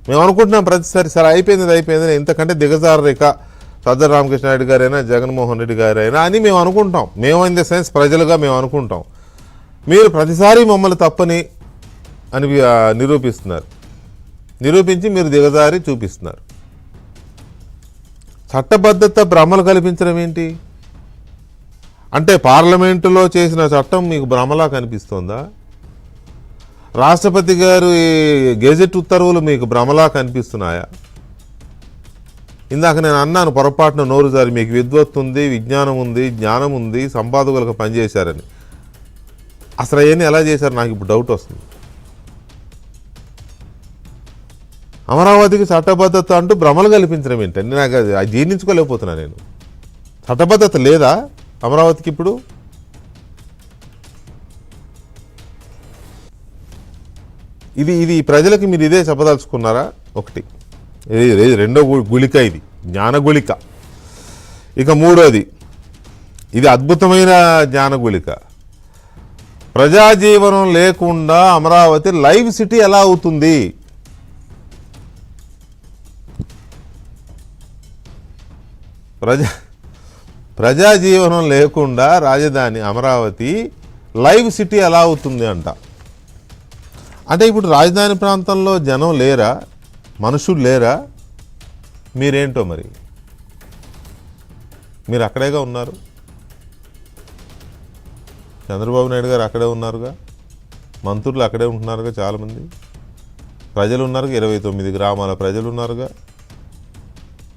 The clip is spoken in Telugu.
మేము అనుకుంటున్నాం ప్రతిసారి సరే అయిపోయింది ఇంతకంటే దిగజారరేక సజ్జల రామకృష్ణారెడ్డి గారైనా జగన్మోహన్ రెడ్డి గారైనా అని మేము అనుకుంటాం. మేము ఇన్ ద సెన్స్ ప్రజలుగా మేము అనుకుంటాం. మీరు ప్రతిసారి మమ్మల్ని తప్పని అని నిరూపించి మీరు దిగజారి చూపిస్తున్నారు. చట్టబద్ధత భ్రమలు కల్పించడం ఏంటి అంటే పార్లమెంటులో చేసిన చట్టం మీకు భ్రమలా కనిపిస్తోందా? రాష్ట్రపతి గారు గెజెట్ ఉత్తర్వులు మీకు భ్రమలా కనిపిస్తున్నాయా? ఇందాక నేను అన్నాను పొరపాటున నోరు జారి మీకు విద్వత్తు ఉంది, విజ్ఞానం ఉంది, జ్ఞానం ఉంది, సంపాదకులకు పనిచేశారని. అసలు అవన్నీ ఎలా చేశారు నాకు ఇప్పుడు డౌట్ వస్తుంది. అమరావతికి చట్టబద్ధత అంటూ భ్రమలు కల్పించడం ఏంటండి? నాకు అది జీర్ణించుకోలేకపోతున్నా నేను. చట్టబద్ధత లేదా అమరావతికి ఇప్పుడు? ఇది ప్రజలకి మీరు ఇదే చెప్పదలుచుకున్నారా? ఒకటి ఇది రెండో గుళిక, ఇది జ్ఞాన గుళిక. ఇక మూడోది, ఇది అద్భుతమైన జ్ఞాన గుళిక. ప్రజాజీవనం లేకుండా అమరావతి లైవ్ సిటీ ఎలా అవుతుంది? ప్రజాజీవనం లేకుండా రాజధాని అమరావతి లైవ్ సిటీ ఎలా అవుతుంది అంటే ఇప్పుడు రాజధాని ప్రాంతంలో జనం లేరా? మనుషులు లేరా? మీరేంటో మరి, మీరు అక్కడేగా ఉన్నారు. చంద్రబాబు నాయుడు గారు అక్కడే ఉన్నారుగా, మంత్రులు అక్కడే ఉంటున్నారుగా, చాలామంది ప్రజలు ఉన్నారు, 29 గ్రామాల ప్రజలు ఉన్నారుగా.